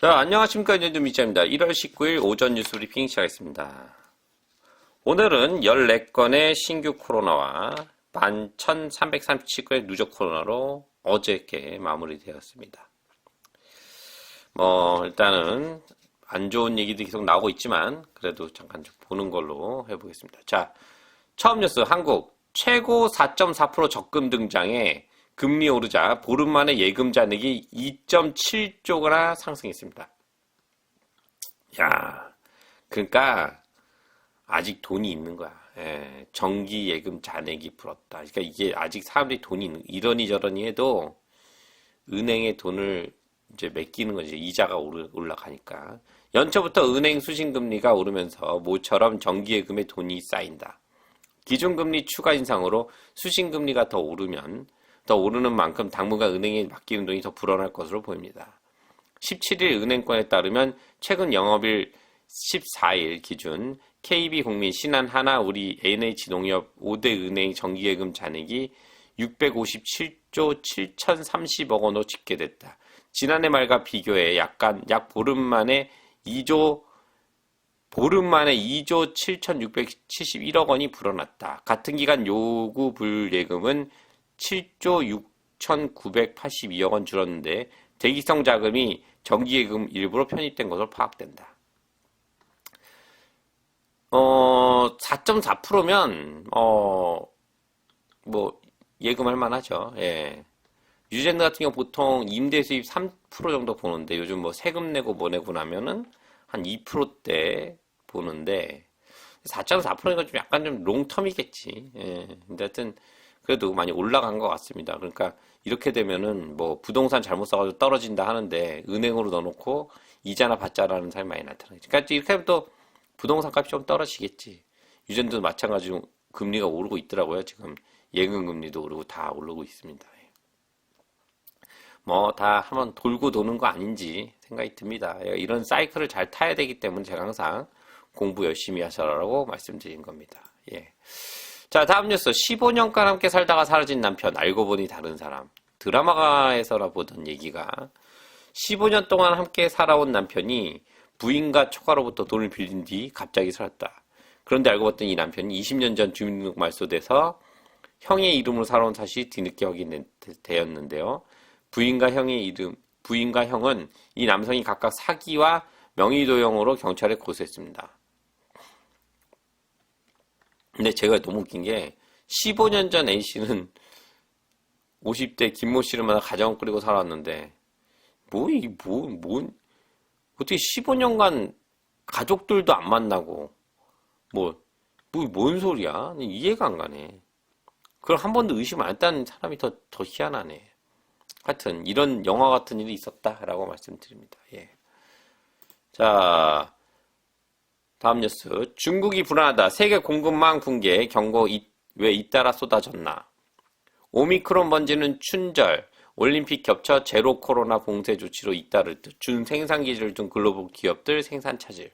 자, 안녕하십니까. 윤준미자입니다. 1월 19일 오전 뉴스 브리핑 시작하겠습니다. 오늘은 14건의 신규 코로나와 11,337건의 누적 코로나로 어저께 마무리되었습니다. 일단은 안 좋은 얘기도 계속 나오고 있지만 그래도 잠깐 좀 보는 걸로 해보겠습니다. 자, 처음 뉴스. 한국 최고 4.4% 적금 등장에 금리 오르자 보름 만에 예금 잔액이 2.7조가 상승했습니다. 야, 그러니까 아직 돈이 있는 거야. 예, 정기 예금 잔액이 불었다. 그러니까 이게 아직 사람들이 돈이 이러니 저러니 해도 은행에 돈을 이제 맡기는 거지. 이자가 올라가니까. 연초부터 은행 수신금리가 오르면서 모처럼 정기 예금에 돈이 쌓인다. 기준금리 추가 인상으로 수신금리가 더 오르는 만큼 당분간 은행에 맡기는 돈이 더 불어날 것으로 보입니다. 17일 은행권에 따르면 최근 영업일 14일 기준 KB국민, 신한하나, 우리 NH농협 5대 은행 정기예금 잔액이 657조 7,030억 원으로 집계됐다. 지난해 말과 비교해 약 보름 만에 2조 7,671억 원이 불어났다. 같은 기간 요구 불예금은 7조 6,982억 원 줄었는데 대기성 자금이 정기예금 일부로 편입된 것으로 파악된다. 4.4%면 예금할 만하죠. 예. 유젠드 같은 경우 보통 임대 수입 3% 정도 보는데 요즘 세금 내고 내고 나면은 한 2%대 보는데 4.4%가 좀 약간 좀 롱텀이겠지. 예. 근데 하여튼 그래도 많이 올라간 것 같습니다. 그러니까 이렇게 되면은 부동산 잘못 사가지고 떨어진다 하는데 은행으로 넣어놓고 이자나 받자라는 사람이 많이 나타나겠지. 그러니까 이렇게 하면 또 부동산 값이 좀 떨어지겠지. 유전도 마찬가지로 금리가 오르고 있더라고요. 지금 예금 금리도 오르고 다 오르고 있습니다. 다 한번 돌고 도는 거 아닌지 생각이 듭니다. 이런 사이클을 잘 타야 되기 때문에 제가 항상 공부 열심히 하셔라고 말씀드린 겁니다. 예. 자, 다음 뉴스. 15년간 함께 살다가 사라진 남편, 알고 보니 다른 사람. 드라마가에서나 보던 얘기가 15년 동안 함께 살아온 남편이 부인과 초가로부터 돈을 빌린 뒤 갑자기 사라졌다. 그런데 알고 봤더니 이 남편이 20년 전 주민등록 말소돼서 형의 이름으로 살아온 사실이 뒤늦게 확인되었는데요. 부인과 형은 이 남성이 각각 사기와 명의도용으로 경찰에 고소했습니다. 근데 제가 너무 웃긴 게 15년 전 A씨는 50대 김모 씨를 만나 가정을 꾸리고 살았는데 어떻게 15년간 가족들도 안 만나고 뭔 소리야? 이해가 안 가네. 그걸 한 번도 의심 안 했다는 사람이 더 희한하네. 하여튼 이런 영화 같은 일이 있었다라고 말씀드립니다. 예. 자, 다음 뉴스. 중국이 불안하다. 세계 공급망 붕괴 경고 왜 잇따라 쏟아졌나. 오미크론 번지는 춘절, 올림픽 겹쳐 제로 코로나 봉쇄 조치로 잇따를 듯 준 생산 기지를 둔 글로벌 기업들 생산 차질.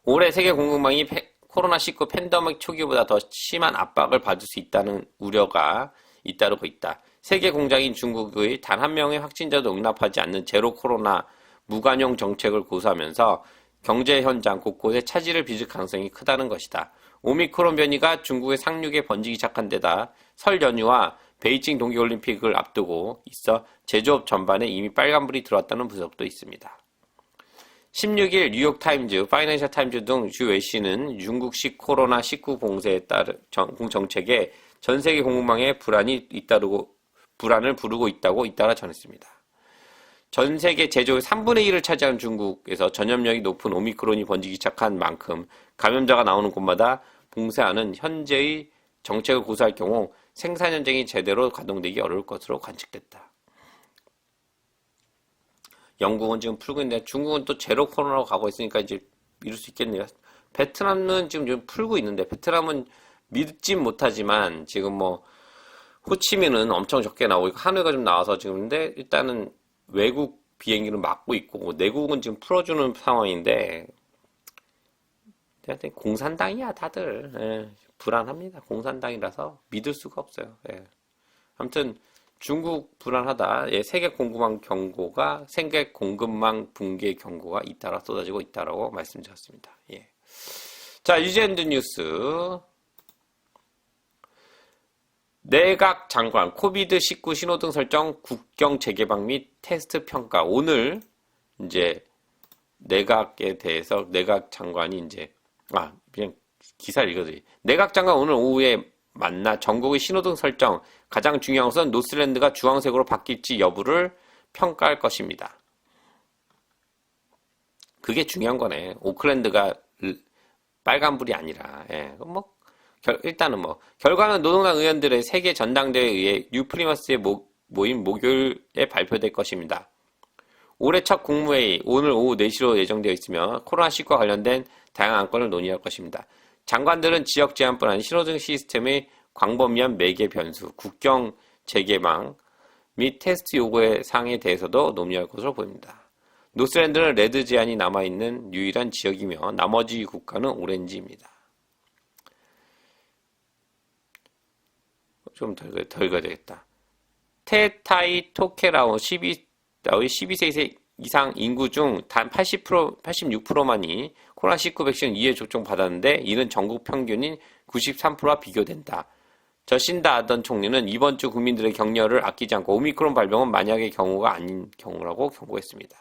올해 세계 공급망이 코로나19 팬데믹 초기보다 더 심한 압박을 받을 수 있다는 우려가 잇따르고 있다. 세계 공장인 중국의 단 한 명의 확진자도 용납하지 않는 제로 코로나 무관용 정책을 고수하면서 경제 현장 곳곳에 차질을 빚을 가능성이 크다는 것이다. 오미크론 변이가 중국의 상륙에 번지기 시작한 데다 설 연휴와 베이징 동계올림픽을 앞두고 있어 제조업 전반에 이미 빨간불이 들어왔다는 분석도 있습니다. 16일 뉴욕타임즈, 파이낸셜 타임즈 등 주 외신은 중국식 코로나19 봉쇄에 따른 정책에 전 세계 공급망에 불안을 부르고 있다고 잇따라 전했습니다. 전 세계 제조의 3분의 1을 차지하는 중국에서 전염력이 높은 오미크론이 번지기 시작한 만큼 감염자가 나오는 곳마다 봉쇄하는 현재의 정책을 고수할 경우 생산 현장이 제대로 가동되기 어려울 것으로 관측됐다. 영국은 지금 풀고 있는데 중국은 또 제로 코로나로 가고 있으니까 이제 미룰 수 있겠네요. 베트남은 지금 좀 풀고 있는데 베트남은 믿진 못하지만 지금 호치민은 엄청 적게 나오고 하노이가 좀 나와서 지금 근데 일단은 외국 비행기는 막고 있고 내국은 지금 풀어주는 상황인데 공산당이야 다들. 예, 불안합니다. 공산당이라서 믿을 수가 없어요. 예. 아무튼 중국 불안하다. 예, 세계 공급망 붕괴 경고가 잇따라 쏟아지고 있다라고 말씀드렸습니다. 예. 자, 뉴질랜드 뉴스. 내각 장관 코비드-19 신호등 설정 국경 재개방 및 테스트 평가. 오늘 이제 내각에 대해서 내각 장관이 이제 그냥 기사를 읽어드리. 내각 장관 오늘 오후에 만나 전국의 신호등 설정 가장 중요한 것은 노스랜드가 주황색으로 바뀔지 여부를 평가할 것입니다. 그게 중요한 거네. 오클랜드가 빨간불이 아니라. 예. 일단은 결과는 노동당 의원들의 세계 전당대회에 의해 뉴프리머스의 모임 목요일에 발표될 것입니다. 올해 첫 국무회의 오늘 오후 4시로 예정되어 있으며 코로나19와 관련된 다양한 안건을 논의할 것입니다. 장관들은 지역 제한뿐 아닌 신호등 시스템의 광범위한 매개 변수, 국경 재개방 및 테스트 요구의 사항에 대해서도 논의할 것으로 보입니다. 노스랜드는 레드 제한이 남아있는 유일한 지역이며 나머지 국가는 오렌지입니다. 좀 더 읽어야 되겠다. 테타이 토케라오 12세 이상 인구 중 단 86%만이 코로나19 백신 2회 접종 받았는데 이는 전국 평균인 93%와 비교된다. 저신다 아던 총리는 이번 주 국민들의 격려를 아끼지 않고 오미크론 발병은 만약의 경우가 아닌 경우라고 경고했습니다.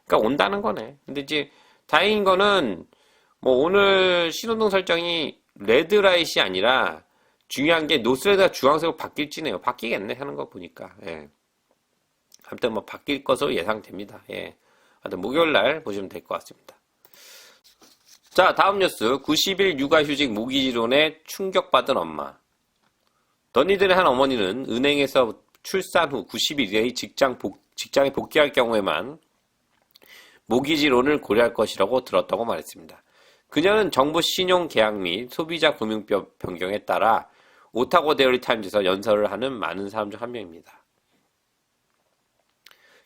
그러니까 온다는 거네. 근데 이제 다행인 거는 오늘 신호등 설정이 레드라이트이 아니라 중요한 게 노스레드가 주황색으로 바뀔지네요. 바뀌겠네 하는 거 보니까. 예. 아무튼 바뀔 것으로 예상됩니다. 예. 하여튼 목요일 날 보시면 될 것 같습니다. 자, 다음 뉴스. 90일 육아휴직 모기지론에 충격받은 엄마. 더니들의 한 어머니는 은행에서 출산 후 90일 이내에 직장에 복귀할 경우에만 모기지론을 고려할 것이라고 들었다고 말했습니다. 그녀는 정부 신용계약 및 소비자 금융법 변경에 따라 오타고 데일리 타임즈에서 연설을 하는 많은 사람 중 한 명입니다.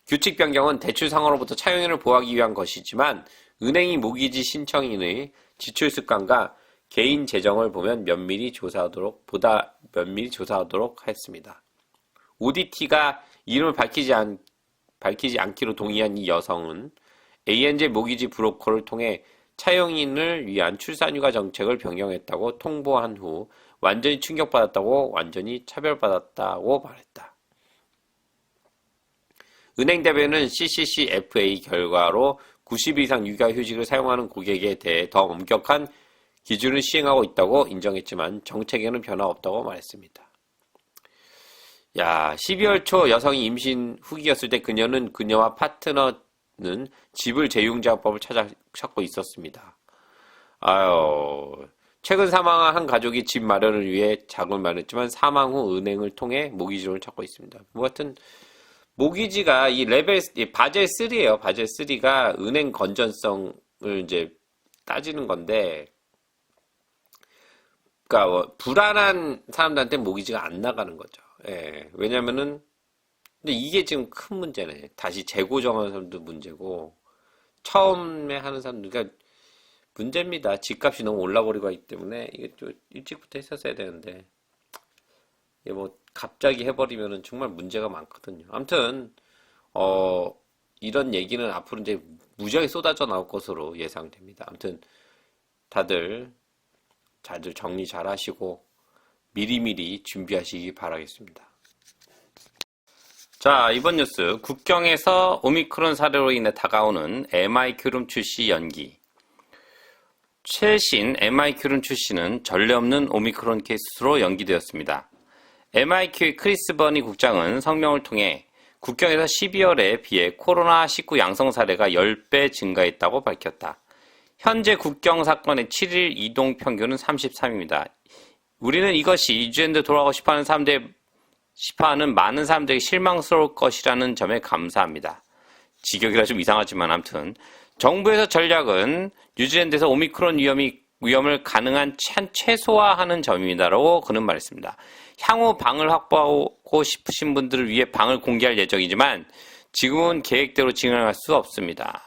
규칙 변경은 대출 상환으로부터 차용인을 보호하기 위한 것이지만 은행이 모기지 신청인의 지출 습관과 개인 재정을 보면 보다 면밀히 조사하도록 했습니다. ODT가 이름을 밝히지 않기로 동의한 이 여성은 ANZ 모기지 브로커를 통해 차용인을 위한 출산휴가 정책을 변경했다고 통보한 후 완전히 충격받았다고 완전히 차별받았다고 말했다. 은행 대변은 CCCFA 결과로 90일 이상 육아휴직을 사용하는 고객에 대해 더 엄격한 기준을 시행하고 있다고 인정했지만 정책에는 변화 없다고 말했습니다. 12월 초 여성이 임신 후기였을 때 그녀와 파트너는 집을 재융자법을 찾고 있었습니다. 최근 사망한 한 가족이 집 마련을 위해 자금을 마련했지만 사망 후 은행을 통해 모기지론을 찾고 있습니다. 하여튼 모기지가 바젤 3예요. 바젤 3가 은행 건전성을 이제 따지는 건데, 그러니까 불안한 사람들한테 모기지가 안 나가는 거죠. 예, 왜냐면은 근데 이게 지금 큰 문제네. 다시 재고 정하는 사람도 문제고 처음에 하는 사람들, 그러니까 문제입니다. 집값이 너무 올라버리고 있기 때문에 이게 좀 일찍부터 했었어야 되는데 이게 갑자기 해버리면은 정말 문제가 많거든요. 아무튼 이런 얘기는 앞으로 이제 무지하게 쏟아져 나올 것으로 예상됩니다. 아무튼 다들 정리 잘 하시고 미리미리 준비하시기 바라겠습니다. 자, 이번 뉴스. 국경에서 오미크론 사례로 인해 다가오는 MIQ룸 출시 연기. 최신 MIQ룸 출시는 전례 없는 오미크론 케이스로 연기되었습니다. MIQ의 크리스 버니 국장은 성명을 통해 국경에서 12월에 비해 코로나19 양성 사례가 10배 증가했다고 밝혔다. 현재 국경 사건의 7일 이동 평균은 33입니다. 우리는 이것이 뉴질랜드 돌아가고 싶어하는 많은 사람들에게 실망스러울 것이라는 점에 감사합니다. 직역이라 좀 이상하지만 아무튼 정부에서 전략은 뉴질랜드에서 오미크론 위험을 가능한 최소화하는 점입니다라고 그는 말했습니다. 향후 방을 확보하고 싶으신 분들을 위해 방을 공개할 예정이지만 지금은 계획대로 진행할 수 없습니다.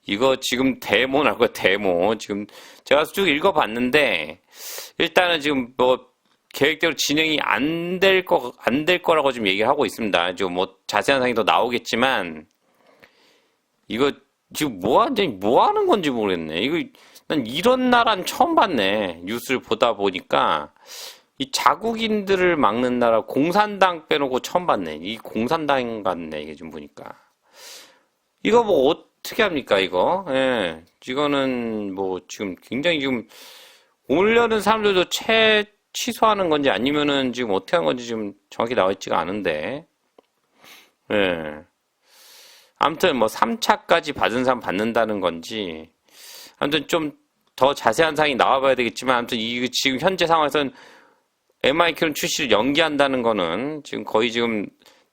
이거 지금 데모 나올 거예요. 데모. 지금 제가 쭉 읽어봤는데 일단은 지금 계획대로 진행이 안 될 거라고 지금 얘기를 하고 있습니다. 지금 뭐 자세한 사항이 더 나오겠지만, 이거 지금 뭐 하는 건지 모르겠네. 난 이런 나라는 처음 봤네. 뉴스를 보다 보니까, 이 자국인들을 막는 나라, 공산당 빼놓고 처음 봤네. 이 공산당 같네, 이게 지금 보니까. 이거 뭐 어떻게 합니까, 이거? 예. 이거는 뭐 지금 굉장히 지금 오려는 사람들도 취소하는 건지 아니면은 지금 어떻게 하는 건지 지금 정확히 나와 있지가 않은데. 예. 아무튼 뭐 3차까지 받은 사람 받는다는 건지. 아무튼 좀 더 자세한 사항이 나와봐야 되겠지만, 아무튼 이 지금 현재 상황에서는 MIQ는 출시를 연기한다는 거는 지금 거의 지금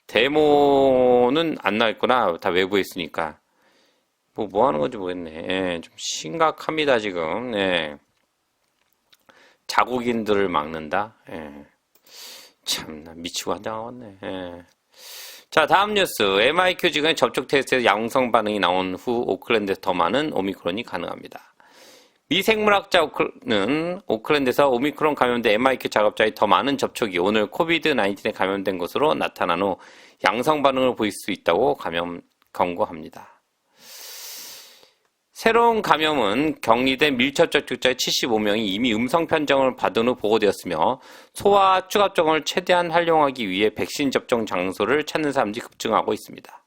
데모는 안 나왔구나. 다 외부에 있으니까. 뭐 하는 건지 모르겠네. 예, 좀 심각합니다, 지금. 예. 자국인들을 막는다? 예. 참나, 미치고 한장하겠네. 예. 자, 다음 뉴스. MIQ 직원의 접촉 테스트에서 양성 반응이 나온 후 오클랜드에서 더 많은 오미크론이 가능합니다. 미 생물학자는 오클랜드에서 오미크론 감염된 MIQ 작업자의 더 많은 접촉이 오늘 코비드-19에 감염된 것으로 나타난 후 양성 반응을 보일 수 있다고 경고합니다. 새로운 감염은 격리된 밀접 접촉자의 75명이 이미 음성 판정을 받은 후 보고되었으며 소아 추가 접종을 최대한 활용하기 위해 백신 접종 장소를 찾는 사람들이 급증하고 있습니다.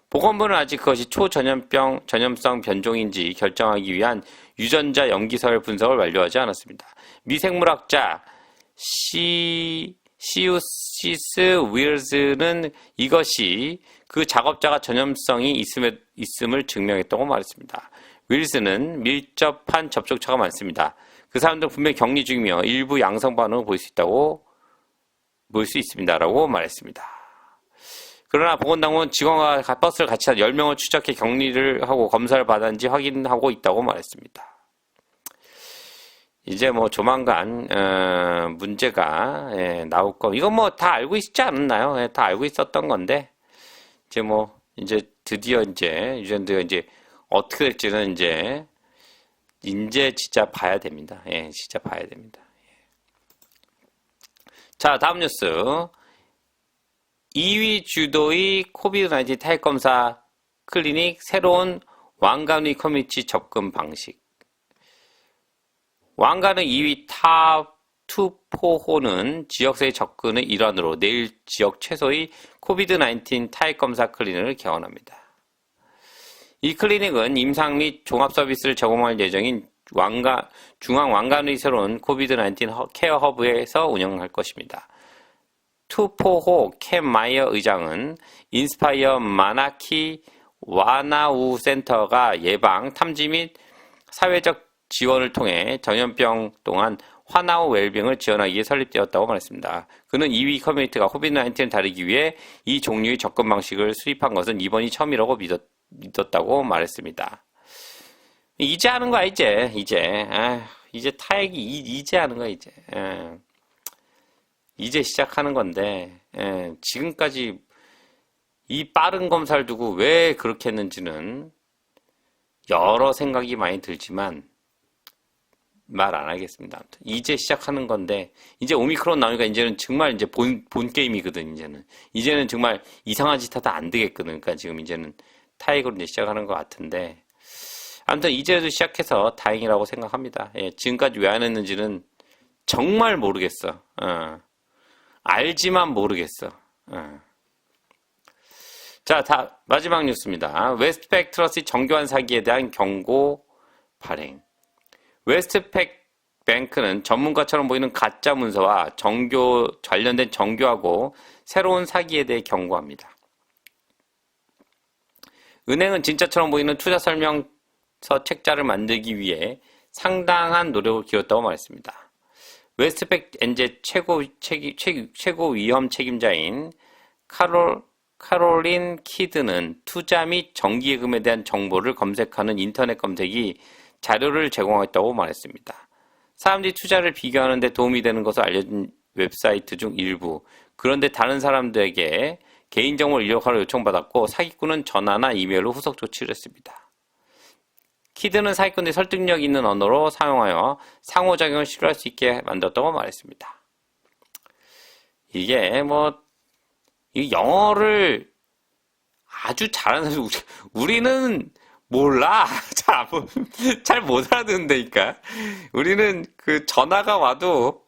보건부는 아직 그것이 전염성 변종인지 결정하기 위한 유전자 염기설 분석을 완료하지 않았습니다. 미생물학자 시우시스 윌즈는 이것이 그 작업자가 전염성이 있음을 증명했다고 말했습니다. 윌즈는 밀접한 접촉처가 많습니다. 그 사람들은 분명히 격리 중이며 일부 양성 반응을 보일 수 있습니다라고 말했습니다. 그러나 보건당국은 직원과 버스를 같이 한 10명을 추적해 격리를 하고 검사를 받았는지 확인하고 있다고 말했습니다. 이제 뭐 조만간 문제가 나올 거. 이건 뭐 다 알고 있지 않았나요? 다 알고 있었던 건데 이제 드디어 유전자가 이제 어떻게 될지는 이제 진짜 봐야 됩니다. 예, 진짜 봐야 됩니다. 자, 다음 뉴스. 2위 주도의 코비드-19 타액검사 클리닉 새로운 왕관의 커뮤니티 접근 방식. 왕관의 2위 탑2포호는 지역사회 접근의 일환으로 내일 지역 최소의 코비드-19 타액검사 클리닉을 개원합니다. 이 클리닉은 임상 및 종합 서비스를 제공할 예정인 중앙 왕관의 새로운 코비드-19 케어 허브에서 운영할 것입니다. 투포호 캠 마이어 의장은 인스파이어 마나키 와나우 센터가 예방, 탐지 및 사회적 지원을 통해 전염병 동안 화나우 웰빙을 지원하기 위해 설립되었다고 말했습니다. 그는 2위 커뮤니티가 코비드-19를 다루기 위해 이 종류의 접근 방식을 수립한 것은 이번이 처음이라고 믿었다고 말했습니다. 이제 하는 거야, 이제. 이제 타액이 이제 하는 거야, 이제. 이제 시작하는 건데, 지금까지 이 빠른 검사를 두고 왜 그렇게 했는지는 여러 생각이 많이 들지만 말 안 하겠습니다. 아무튼 이제 시작하는 건데, 이제 오미크론 나오니까 이제는 정말 이제 본 게임이거든, 이제는 정말 이상한 짓 하다 안 되겠거든. 그러니까 지금 이제는 타액으로 이제 시작하는 것 같은데, 아무튼 이제도 시작해서 다행이라고 생각합니다. 지금까지 왜 안 했는지는 정말 모르겠어. 알지만 모르겠어. 자, 마지막 뉴스입니다. 웨스트팩 트러스트 사기에 대한 경고 발행. 웨스트팩 뱅크는 전문가처럼 보이는 가짜 문서와 관련된 정교하고 새로운 사기에 대해 경고합니다. 은행은 진짜처럼 보이는 투자 설명서 책자를 만들기 위해 상당한 노력을 기울였다고 말했습니다. 웨스트팩 엔제 최고 위험 책임자인 카롤린 키드는 투자 및 정기예금에 대한 정보를 검색하는 인터넷 검색이 자료를 제공했다고 말했습니다. 사람들이 투자를 비교하는 데 도움이 되는 것으로 알려진 웹사이트 중 일부, 그런데 다른 사람들에게 개인정보를 입력하러 요청받았고 사기꾼은 전화나 이메일로 후속 조치를 했습니다. 키드는 사기꾼들이 설득력 있는 언어로 사용하여 상호작용을 신뢰할 수 있게 만들었다고 말했습니다. 이게 뭐, 이 영어를 아주 잘하는 사람, 우리는 몰라. 잘 못 알아듣는다니까. 우리는 그 전화가 와도,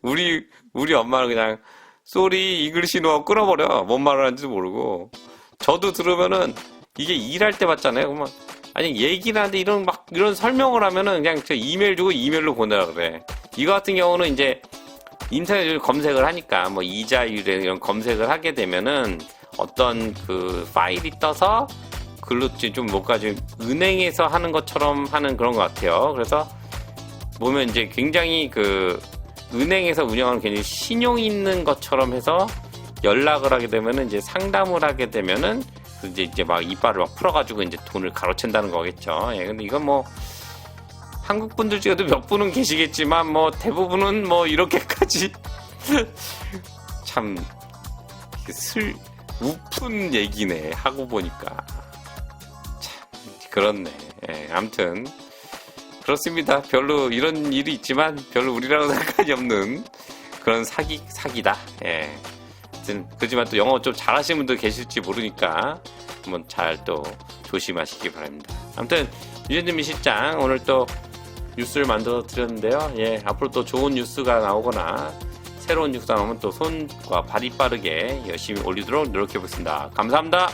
우리 엄마는 그냥, 쏘리, 잉글리시 노하고 끊어버려. 뭔 말을 하는지도 모르고. 저도 들으면은, 이게 일할 때 봤잖아요. 그러면, 아니, 얘기를 하는데 이런 설명을 하면은 그냥 저 이메일 주고 이메일로 보내라 그래. 이거 같은 경우는 이제, 인터넷을 검색을 하니까, 뭐, 이자율에 이런 검색을 하게 되면은, 어떤 그 파일이 떠서, 글로 좀 뭔가 좀 은행에서 하는 것처럼 하는 그런 것 같아요. 그래서 보면 이제 굉장히 그 은행에서 운영하는 굉장히 신용 있는 것처럼 해서 연락을 하게 되면은 이제 상담을 하게 되면은 이제 막 이빨을 막 풀어가지고 이제 돈을 가로챈다는 거겠죠. 예, 근데 이건 뭐 한국 분들 중에도 몇 분은 계시겠지만 뭐 대부분은 뭐 이렇게까지 참 우픈 얘기네 하고 보니까. 그렇네. 예, 아무튼 그렇습니다. 별로 이런 일이 있지만 별로 우리랑은 상관이 없는 그런 사기다. 예. 아무튼 그렇지만 또 영어 좀 잘하시는 분들 계실지 모르니까 한번 잘 또 조심하시기 바랍니다. 아무튼 유현진 실장 오늘 또 뉴스를 만들어 드렸는데요. 예, 앞으로 또 좋은 뉴스가 나오거나 새로운 뉴스가 나오면 또 손과 발이 빠르게 열심히 올리도록 노력해 보겠습니다. 감사합니다.